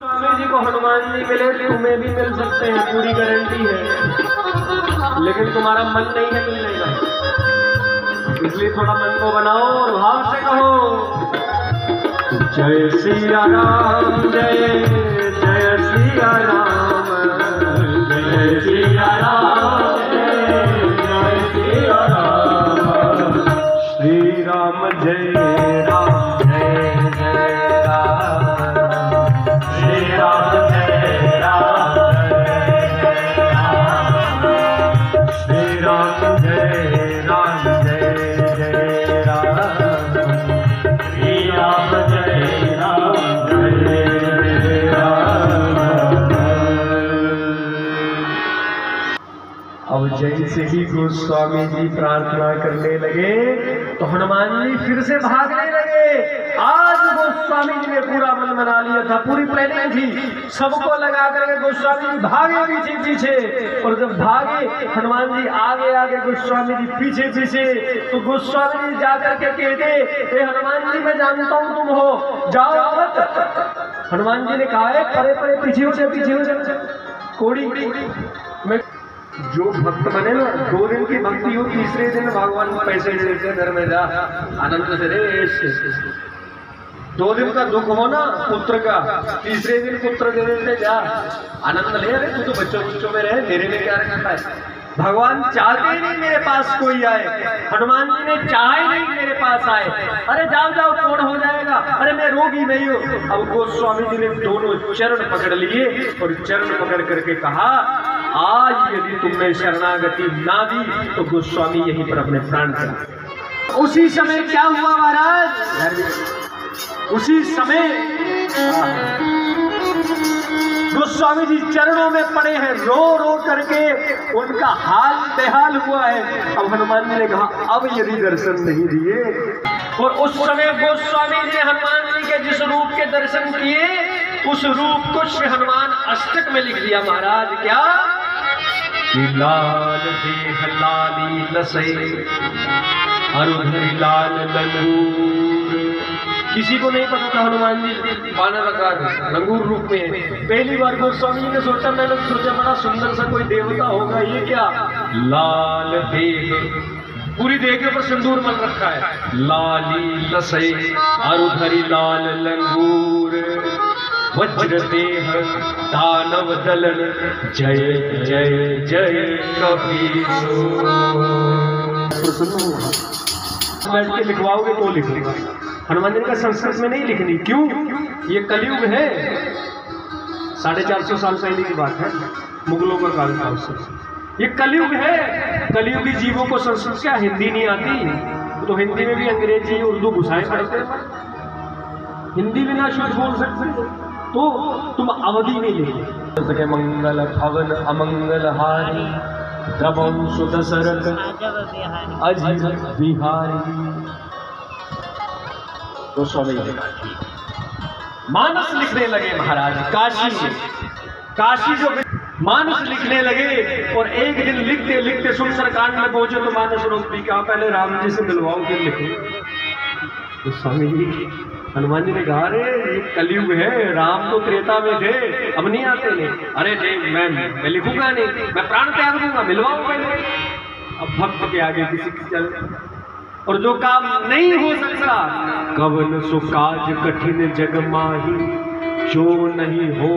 स्वामी जी को हनुमान जी मिले, तुम्हें भी मिल सकते हैं, पूरी गारंटी है, लेकिन तुम्हारा मन नहीं है मिलने का, इसलिए थोड़ा मन को बनाओ और भाव से कहो जय सिया राम, जय जय सिया राम, जय सिया राम, जय सिया राम, श्री राम जय राम, जय जय राम, श्री राम जय राम, जय राम, श्री राम जय राम, जय जय राम, श्री राम जय राम, जय राम। अब जैसे ही गोस्वामी जी प्रार्थना करने लगे तो हनुमान जी फिर से भागने लगे। आज गोस्वामी जी ने पूरा मन बना लिया था, पूरी प्लानिंग थी, सबको लगा करके गोस्वामी जी भागे पीछे पीछे, और जब भागे हनुमान जी आगे आगे, गोस्वामी जी पीछे पीछे, तो गोस्वामी जी जाकर के कहते हे हनुमान जी, मैं जानता हूँ तुम हो, जाओ मत। हनुमान जी ने कहा है परे परे पीछे हो जाए कोड़ी मैं, जो भक्त बने ना 2 दिन की भक्ति हो, तीसरे दिन भगवान को पैसे दे देते, घर में जा आनंद से रे। 2 दिन का दुख हो ना पुत्र का, तीसरे दिन पुत्र दे देते, जा आनंद ले, अरे तू तो बच्चों में रहे, मेरे में क्या रखता है। भगवान चाहते नहीं मेरे पास कोई आए, हनुमान जी ने चाहे नहीं मेरे पास आए, अरे जाओ जाओ कौन हो जाएगा, अरे मैं रोगी नहीं हूँ। अब गोस्वामी जी ने दोनों चरण पकड़ लिए और चरण पकड़ करके कहा आज यदि तुमने शरणागति ना दी तो गोस्वामी यहीं पर अपने प्राण त्याग। उसी समय क्या हुआ महाराज, उसी समय गोस्वामी जी चरणों में पड़े हैं, रो रो करके उनका हाल बेहाल हुआ है। अब हनुमान जी ने कहा अब यदि दर्शन नहीं दिए, और उस समय गोस्वामी जी ने हनुमान जी के जिस रूप के दर्शन किए, उस रूप को श्री हनुमान अष्टक में लिख दिया महाराज। क्या लाल देह लाली लसै, अरुधरि लाल लंगूर। किसी को नहीं पता था हनुमान जी बानराकार लंगूर रूप में है। पहली बार गोस्वामी जी ने सोचा, मैंने सोचा बड़ा सुंदर सा कोई देवता होगा, ये क्या लाल देह, पूरी देह के ऊपर सिंदूर मल रखा है, लाली लसै अरुधरि लाल लंगूर, वज्र देह दानव दलन, जय जय जय कपीसुर। बैठ के लिखवाओगे तो लिख लेगा, हनुमान जी का संस्कृत में नहीं लिखनी। क्यों? ये कलयुग है, 450 साल पहले की बात है, मुगलों का काल था उससे। ये कलयुग है, कलयुगी जीवों को संस्कृत क्या हिंदी नहीं आती, तो हिंदी में भी अंग्रेजी उर्दू घुसाए पड़ते हैं, हिंदी भी ना शुद्ध बोल सकते तो तुम अवधि नहीं लिखे। मंगल भवन अमंगल हारी, द्रवं सुदशरथ अजित बिहारी। तो स्वामी जी मानस लिखने लगे महाराज, काशी जो मानस लिखने लगे, और एक दिन लिखते लिखते सुंदरकांड में पहुंचे तो मानस रोक दी, कहा पहले राम जी से मिलवाओ फिर लिखो। तो स्वामी जी हनुमान जी ने कहा अरे ये कलयुग है, राम तो त्रेता में थे, अब नहीं आते नहीं। अरे नहीं मैं लिखूंगा नहीं, मैं प्राण त्याग दूंगा, मिलवाऊं पहले। अब भक्त के आगे किसी की चल, और जो काम नहीं हो सकता, कवन सो काज कठिन जग माही, जो नहीं हो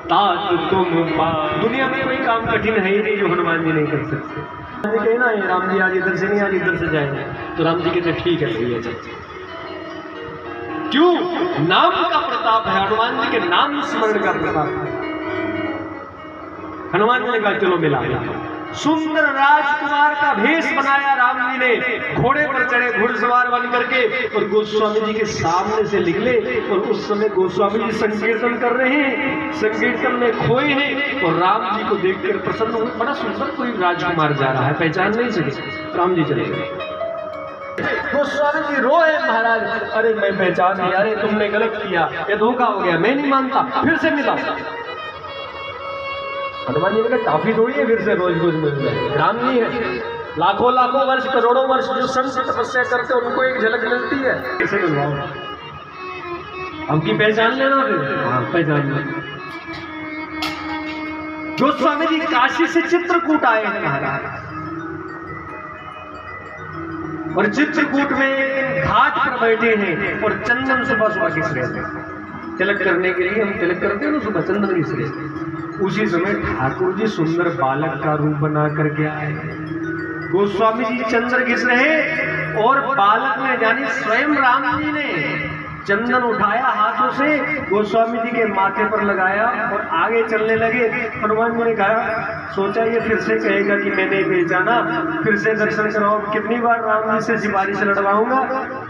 तात तुम पा। दुनिया में कोई काम कठिन है ही नहीं जो हनुमान जी नहीं कर सकते। कहना है राम जी आज इधर से नहीं, आज इधर से जाएंगे, तो राम जी कहते ठीक है भैया चलते। क्यों? नाम का प्रताप है, हनुमान जी के नाम स्मरण का प्रताप है। हनुमान जी ने कहा चलो मिला। सुंदर राजकुमार का भेष बनाया राम जी ने, घोड़े पर चढ़े घुड़सवार बन करके, और गोस्वामी जी के सामने से निकले। और उस समय गोस्वामी जी संकीर्तन कर रहे हैं, संकीर्तन में खोए हैं, और राम जी को देखकर प्रसन्न हुए, बड़ा सुंदर कोई राजकुमार जा रहा है, पहचान नहीं सके। राम जी चले गए, गोस्वामी जी रोए महाराज, अरे मैं पहचान नहीं, अरे तुमने गलत किया, ये धोखा हो गया, मैं नहीं मानता, फिर से मिला। हनुमान जी ने कहा काफी थोड़ी है फिर से रोज रोज मिल जाए, राम जी है, लाखों लाखों वर्ष करोड़ों वर्ष जो संत तपस्या करते उनको एक झलक मिलती है, कैसे मिलवाओ। अब की पहचान लेना फिर, हाँ पहचान लेना। गोस्वामी जी काशी से चित्रकूट आए हैं महाराज, और चित्रकूट में घाट पर बैठे हैं और चंदन सुबह सुबह घिस रहे थे। तिलक करने के लिए हम तिलक करते हैं ना सुबह, चंदन घिस रहे थे। उसी समय ठाकुर जी सुंदर बालक का रूप बना करके आए। गोस्वामी जी चंदन घिस रहे और बालक ने यानी स्वयं राम जी ने चंदन उठाया हाथों से, गोस्वामी जी के माथे पर लगाया और आगे चलने लगे। हनुमान जी ने कहा, सोचा ये फिर से कहेगा कि मैंने पहचाना, फिर से दर्शन कराओ। कितनी बार राम जी से सिपाही से लड़वाऊंगा।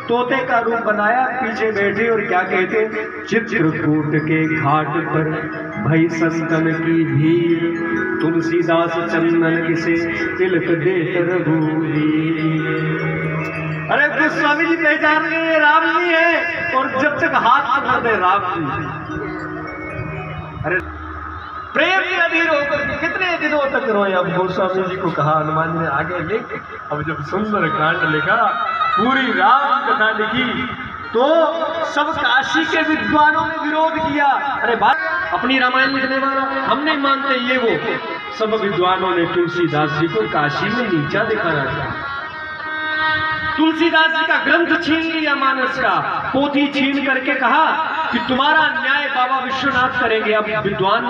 तोते का रूप बनाया, पीछे बैठे और क्या कहते, चित्रकूट के घाट पर भई संतन की भीड़, तुलसीदास चंदन से तिलक देत रघुवीर। अरे गोस्वामी जी पहचान गए राम जी है, और जब तक हाथ पकड़ दे राम जी। अरे प्रेम में अधीर होकर कितने दिनों तक रोए। अब गोस्वामी जी को कहा, हनुमान जी ने आगे लिख। अब जब सुंदर कांड लिखा, पूरी राम कथा लिखी, तो सब काशी के विद्वानों ने विरोध किया। अरे बात अपनी रामायण लिखने वाला हम नहीं मानते, ये वो सब विद्वानों ने तुलसीदास जी को काशी में नीचा दिखाना था। तुलसीदास जी का ग्रंथ छीन लिया, मानस का पोथी छीन करके कहा कि तुम्हारा न्याय बाबा विश्वनाथ करेंगे। अब विद्वान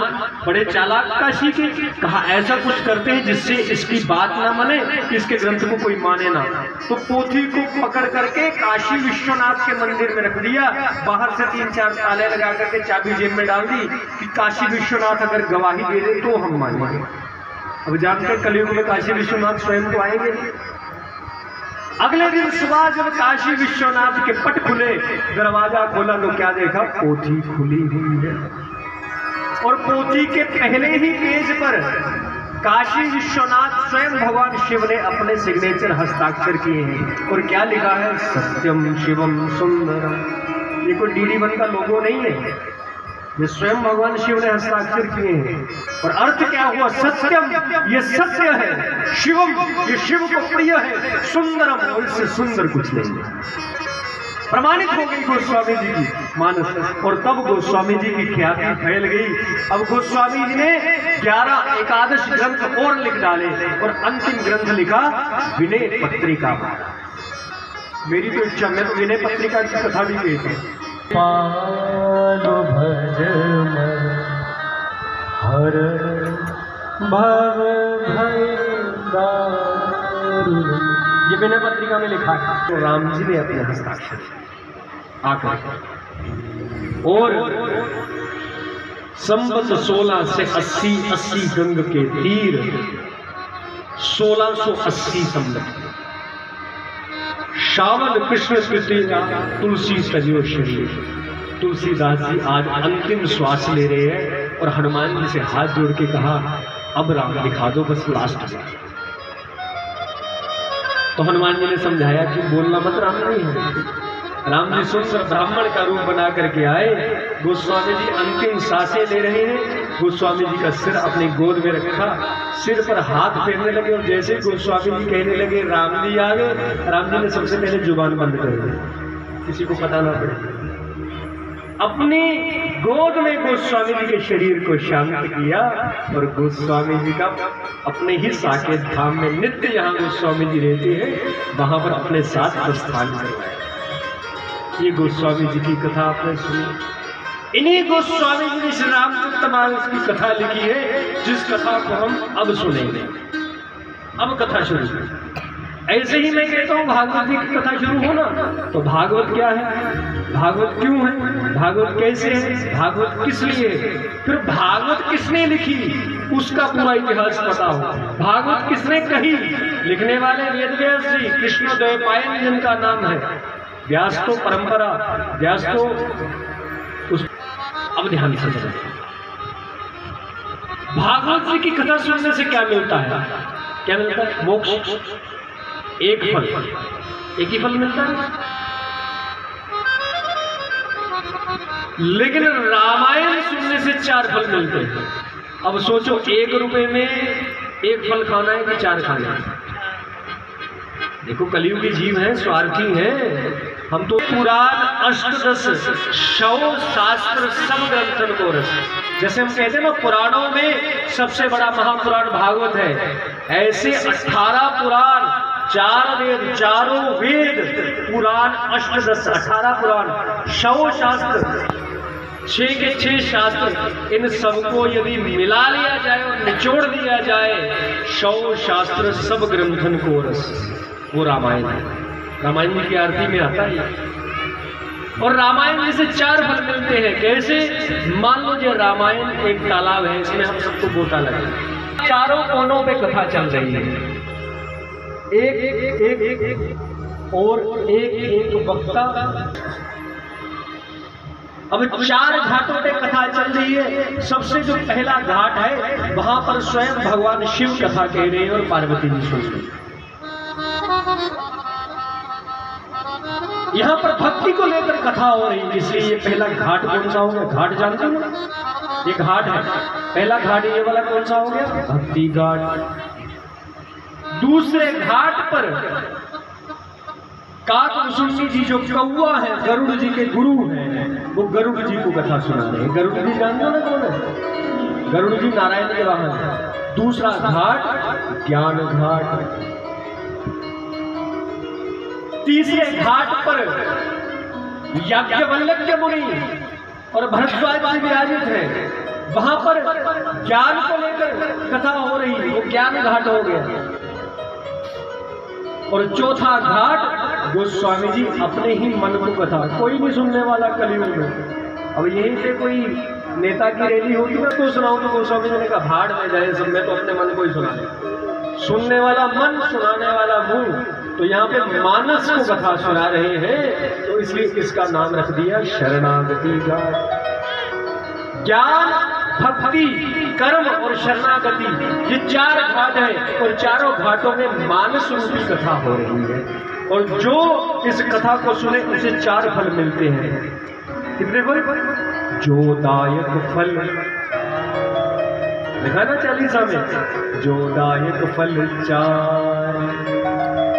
बड़े चालाक काशी के, कहा ऐसा कुछ करते हैं जिससे इसकी बात ना माने, इसके ग्रंथ को कोई माने ना। तो पोथी को पकड़ करके काशी विश्वनाथ के मंदिर में रख दिया। बाहर से 3-4 ताले लगा करके चाबी जेब में डाल दी कि काशी विश्वनाथ अगर गवाही दे दे तो हम मानेंगे। अब जानते कलयुग में काशी विश्वनाथ स्वयं तो आएंगे। अगले दिन सुबह जब काशी विश्वनाथ के पट खुले, दरवाजा खोला तो क्या देखा, पोथी खुली हुई है। और पोथी के पहले ही पेज पर काशी विश्वनाथ स्वयं भगवान शिव ने अपने सिग्नेचर हस्ताक्षर किए हैं। और क्या लिखा है, सत्यम शिवम सुंदरम। ये कोई DD1 का लोगो नहीं है, ये स्वयं भगवान शिव ने हस्ताक्षर किए हैं। और अर्थ क्या हुआ, सत्यम ये सत्य है, शिवम ये शिव को प्रिय है, सुंदरम और इससे सुंदर कुछ नहीं है। प्रमाणित हो गई गोस्वामी जी की मानस। और तब गोस्वामी जी की ख्याति फैल गई। अब गोस्वामी जी ने 11 एकादश ग्रंथ और लिख डाले और अंतिम ग्रंथ लिखा विनय पत्रिका। मेरी तो इच्छा, मैं तो विनय पत्रिका की कथा भी कहती हूँ। पालो भज हर भव भय दारुण। ये विनय पत्रिका में लिखा है, तो राम जी ने अपने हस्ताक्षर आकर और संवत 16 से 80 गंग के तीर 1680 संवत श्रावण कृष्ण तृतीया तुलसी सजो शरीर। तुलसीदास जी आज अंतिम श्वास ले रहे हैं और हनुमान जी से हाथ जोड़ के कहा, अब राम दिखा दो बस लास्ट बार। तो हनुमान जी ने समझाया कि बोलना मत, राम नहीं है। राम जी सुंदर ब्राह्मण का रूप बना करके आए। गोस्वामी जी अंतिम सांसें ले रहे हैं। गोस्वामी जी का सिर अपनी गोद में रखा, सिर पर हाथ फेरने लगे और जैसे गोस्वामी जी कहने लगे राम जी आ गए, राम जी ने सबसे पहले जुबान बंद कर दी, किसी को पता ना पड़े। अपनी गोद में गोस्वामी जी के शरीर को शांत किया और गोस्वामी जी का अपने ही साकेत धाम में नित्य यहाँ गोस्वामी जी रहते हैं, वहां पर अपने साथ प्रस्थान करवाया। ये गोस्वामी जी की कथा आपने सुनी। इन्हीं गोस्वामी जी ने श्री रामचरितमानस की कथा लिखी है, जिस कथा को हम अब सुनेंगे। अब कथा शुरू। ऐसे ही मैं कहता हूँ भागवत जी की कथा शुरू हो ना, तो भागवत क्या है, भागवत क्यों है, भागवत कैसे है, भागवत किस लिए है, फिर भागवत किसने लिखी उसका पूरा इतिहास पता हो, भागवत किसने कही। लिखने वाले वेदव्यास जी, कृष्ण द्वैपायन जिनका नाम है, व्यास तो परंपरा, व्यास तो उस। अब ध्यान से सुनिए, भागवत जी की कथा सुनने से क्या मिलता है, क्या मिलता है, मोक्ष, एक फल, एक ही फल मिलता है। लेकिन रामायण सुनने से 4 फल मिलते हैं। अब सोचो 1 रुपए में 1 फल खाना है कि 4 खाना है। देखो कलयुगी जीव है, स्वार्थी है, हम तो पुराण अष्टदश शव शास्त्र सब ग्रंथन को रस, जैसे हम कहते हैं ना पुराणों में सबसे बड़ा महापुराण भागवत है, ऐसे 18 पुराण, 4 वेद, चारों वेद पुराण अष्टदश 18 पुराण, शव शास्त्र 6 के 6 शास्त्र, इन सबको यदि मिला लिया जाए और निचोड़ दिया जाए, शव शास्त्र सब ग्रंथन को रस, वो रामायण है। रामायण की आरती में आता है। और रामायण में से 4 फल मिलते हैं। कैसे? मान लो जो रामायण एक तालाब है, इसमें हम सबको गोता लगे, चारों कोनों पे कथा चल रही है, एक और एक वक्ता। अब 4 घाटों पे कथा चल रही है। सबसे जो पहला घाट है, वहां पर स्वयं भगवान शिव कथा कह रहे हैं और पार्वती जी सुन रही है। यहाँ पर भक्ति को लेकर कथा हो रही है, इसलिए ये पहला घाट कौन सा हो गया? घाट जानते हो? ये घाट है, पहला घाट ये वाला कौन सा हो गया? भक्ति घाट। दूसरे घाट पर काकभूषुंडी जी जो कौवा है, गरुड़ जी के गुरु हैं, वो गरुड़ जी को कथा सुना रहे हैं। गरुड़ जी जानते हो ना कौन है? गरुड़ जी नारायण के वाहन है। दूसरा घाट ज्ञान घाट। तीसरे घाट पर याज्ञवल्क्य मुनि और भरद्वाज जी विराजित हैं, वहां पर ज्ञान को लेकर कथा हो रही है, वो ज्ञान घाट हो गया। और चौथा घाट गोस्वामी जी अपने ही मन को कथा, कोई नहीं सुनने वाला कलयुग में। अब यहीं से कोई नेता की रैली होगी ना तो सुनाऊं, तो गोस्वामी जी ने कहा भाड़ में जाए सब, मैं तो अपने मन को ही सुना। सुनने वाला मन, सुनाने वाला मुंह, तो यहाँ पे मानस को कथा सुना रहे हैं, तो इसलिए इसका नाम रख दिया शरणागति घाट। ज्ञान, भक्ति, कर्म और शरणागति, ये 4 घाट हैं और चारों घाटों में मानस रूपी कथा हो रही है। और जो इस कथा को सुने उसे 4 फल मिलते हैं। कितने फल? जोदायक फल लिखा ना 40 में, जोदायक फल 4।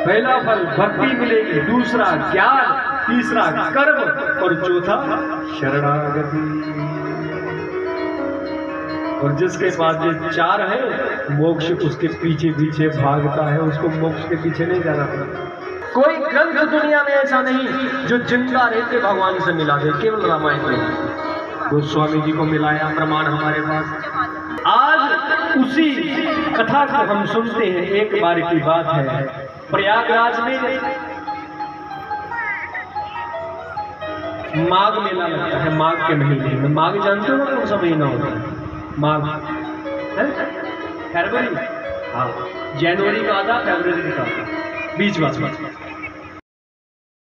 पहला फल भक्ति मिलेगी, दूसरा ज्ञान, तीसरा कर्म और चौथा शरणागति। और जिसके पास ये 4 है, मोक्ष उसके पीछे पीछे भागता है, उसको मोक्ष के पीछे नहीं जाना पड़ता। कोई ग्रंथ दुनिया में ऐसा नहीं जो जिंदा रहते भगवान से मिला दे, केवल रामायण में गोस्वामी जी को मिलाया प्रमाण हमारे पास। आज उसी कथा को हम सुनते हैं। एक बार की बात है, प्रयागराज में माघ मेला लगता है, माघ के महीने में। माघ जानते हो ना कौन सा महीना होता है? माघ फरवरी, हाँ, जनवरी का आधा, फरवरी का आधा, बीच बात।